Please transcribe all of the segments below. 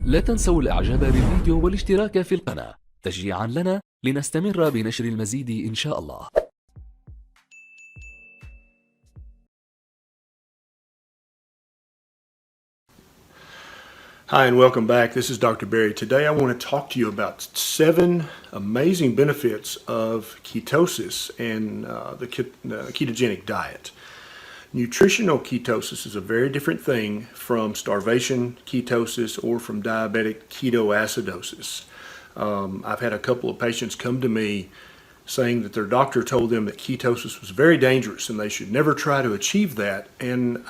لا تنسوا الإعجاب بالفيديو والاشتراك في القناة تشجيعا لنا لنستمر بنشر المزيد إن شاء الله. Hi and welcome back. This is Dr. Barry. Today I want to talk to you about 7 amazing benefits of ketosis and the ketogenic diet. Nutritional ketosis is a very different thing from starvation ketosis or from diabetic ketoacidosis. I've had a couple of patients come to me saying that their doctor told them that ketosis was very dangerous and they should never try to achieve that. And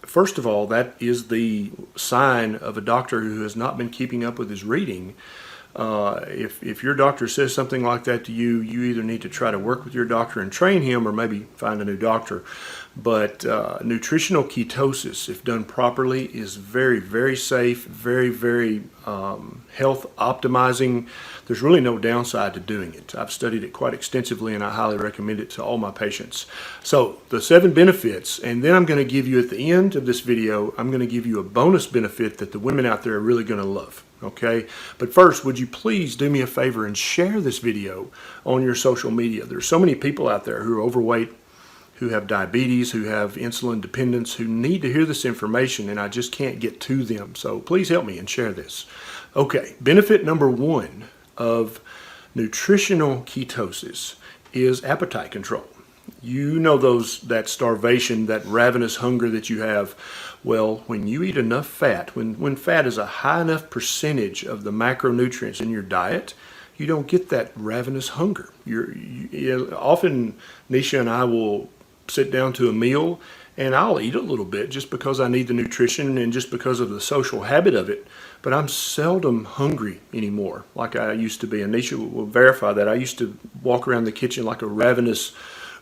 first of all, that is the sign of a doctor who has not been keeping up with his reading. If your doctor says something like that to you, you either need to try to work with your doctor and train him or maybe find a new doctor. But nutritional ketosis, if done properly, is very, very safe, very health optimizing. There's really no downside to doing it. I've studied it quite extensively and I highly recommend it to all my patients. So the 7 benefits, and then I'm going to give you at the end of this video, I'm going to give you a bonus benefit that the women out there are really going to love. Okay, but first, would you please do me a favor and share this video on your social media? There's so many people out there who are overweight, who have diabetes, who have insulin dependence, who need to hear this information and I just can't get to them. So please help me and share this. Okay, benefit number 1 of nutritional ketosis is appetite control. You know that starvation, that ravenous hunger that you have. Well, when you eat enough fat, when fat is a high enough percentage of the macronutrients in your diet, you don't get that ravenous hunger. Often Nisha and I will sit down to a meal and I'll eat a little bit just because I need the nutrition and just because of the social habit of it, but I'm seldom hungry anymore like I used to be. And Nisha will verify that. I used to walk around the kitchen like a ravenous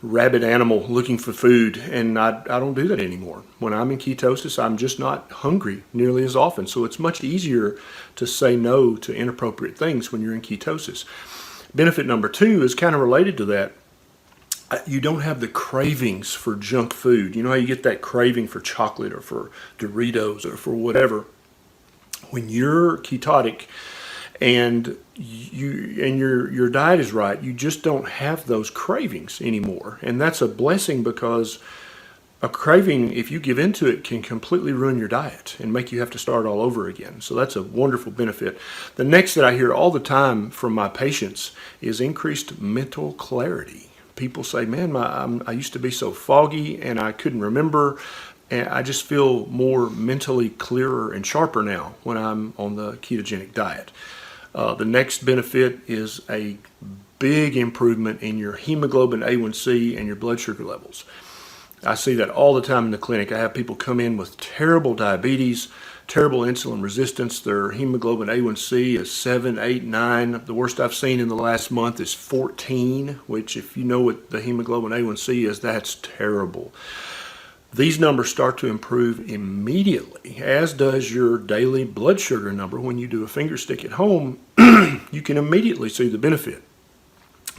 rabid animal looking for food, and I don't do that anymore. When I'm in ketosis, I'm just not hungry nearly as often. So it's much easier to say no to inappropriate things when you're in ketosis. Benefit number 2 is kind of related to that. You don't have the cravings for junk food. You know how you get that craving for chocolate or for Doritos or for whatever. When you're ketotic and your diet is right, you just don't have those cravings anymore. And that's a blessing, because a craving, if you give into it, can completely ruin your diet and make you have to start all over again. So that's a wonderful benefit. The next that I hear all the time from my patients is increased mental clarity. People say, man, I used to be so foggy and I couldn't remember. And I just feel more mentally clearer and sharper now when I'm on the ketogenic diet. The next benefit is a big improvement in your hemoglobin A1C and your blood sugar levels. I see that all the time in the clinic. I have people come in with terrible diabetes, terrible insulin resistance. Their hemoglobin A1C is 7, 8, 9. The worst I've seen in the last month is 14, which, if you know what the hemoglobin A1C is, that's terrible. These numbers start to improve immediately, as does your daily blood sugar number. When you do a finger stick at home, you can immediately see the benefit.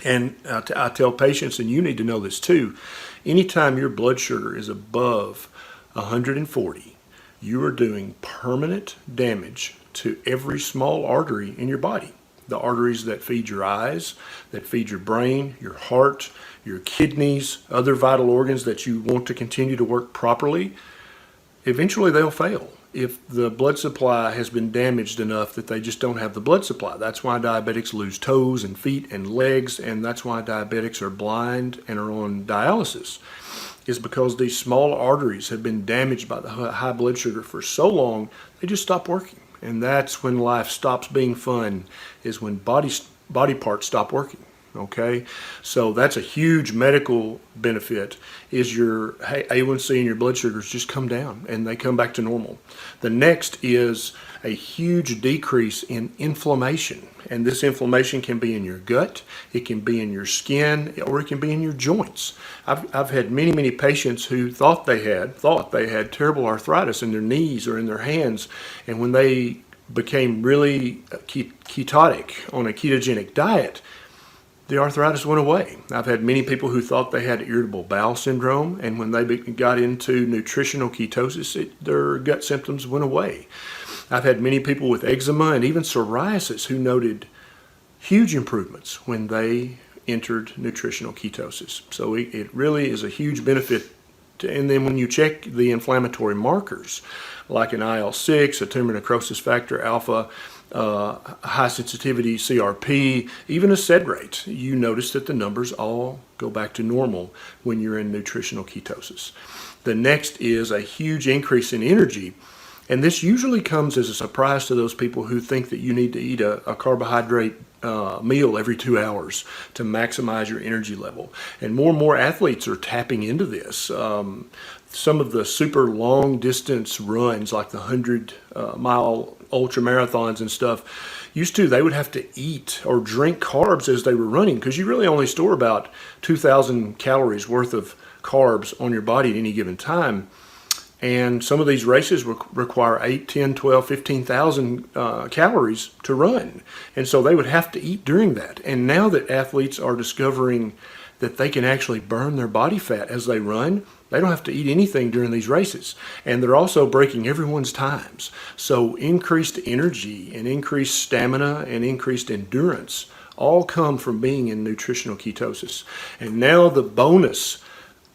And I tell patients, and you need to know this too, anytime your blood sugar is above 140, you are doing permanent damage to every small artery in your body. The arteries that feed your eyes, that feed your brain, your heart, your kidneys, other vital organs that you want to continue to work properly, eventually they'll fail if the blood supply has been damaged enough that they just don't have the blood supply. That's why diabetics lose toes and feet and legs, and that's why diabetics are blind and are on dialysis, is because these small arteries have been damaged by the high blood sugar for so long, they just stop working. And that's when life stops being fun, is when body parts stop working. Okay, so that's a huge medical benefit, is your A1C and your blood sugars just come down and they come back to normal. The next is a huge decrease in inflammation, and this inflammation can be in your gut, it can be in your skin, or it can be in your joints. I've had many patients who thought they had terrible arthritis in their knees or in their hands, and when they became really ketotic on a ketogenic diet, the arthritis went away. I've had many people who thought they had irritable bowel syndrome, and when they got into nutritional ketosis, their gut symptoms went away. I've had many people with eczema and even psoriasis who noted huge improvements when they entered nutritional ketosis. So it really is a huge benefit. And then when you check the inflammatory markers, like an IL-6, a tumor necrosis factor alpha, high sensitivity CRP, even a SED rate, you notice that the numbers all go back to normal when you're in nutritional ketosis. The next is a huge increase in energy. And this usually comes as a surprise to those people who think that you need to eat a carbohydrate meal every 2 hours to maximize your energy level. And more athletes are tapping into this. Some of the super long distance runs, like the 100-mile ultra marathons and stuff, they would have to eat or drink carbs as they were running, because you really only store about 2,000 calories worth of carbs on your body at any given time. And some of these races require 8, 10, 12, 15,000 calories to run. And so they would have to eat during that. And now that athletes are discovering that they can actually burn their body fat as they run, they don't have to eat anything during these races. And they're also breaking everyone's times. So increased energy and increased stamina and increased endurance all come from being in nutritional ketosis. And now the bonus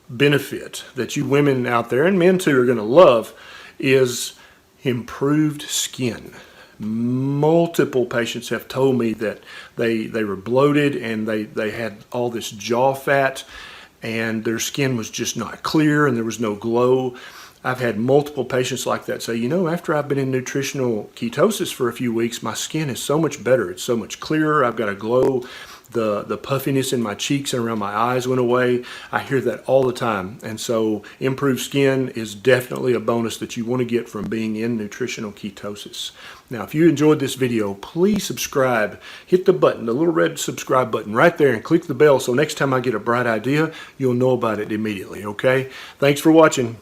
benefit that you women out there, and men too, are going to love is improved skin. Multiple patients have told me that they were bloated and they had all this jaw fat and their skin was just not clear and there was no glow. I've had multiple patients like that say, you know, after I've been in nutritional ketosis for a few weeks, my skin is so much better. It's so much clearer. I've got a glow. The puffiness in my cheeks and around my eyes went away. I hear that all the time. And so improved skin is definitely a bonus that you want to get from being in nutritional ketosis. Now, if you enjoyed this video, please subscribe. Hit the button, the little red subscribe button right there, and click the bell so next time I get a bright idea, you'll know about it immediately, okay? Thanks for watching.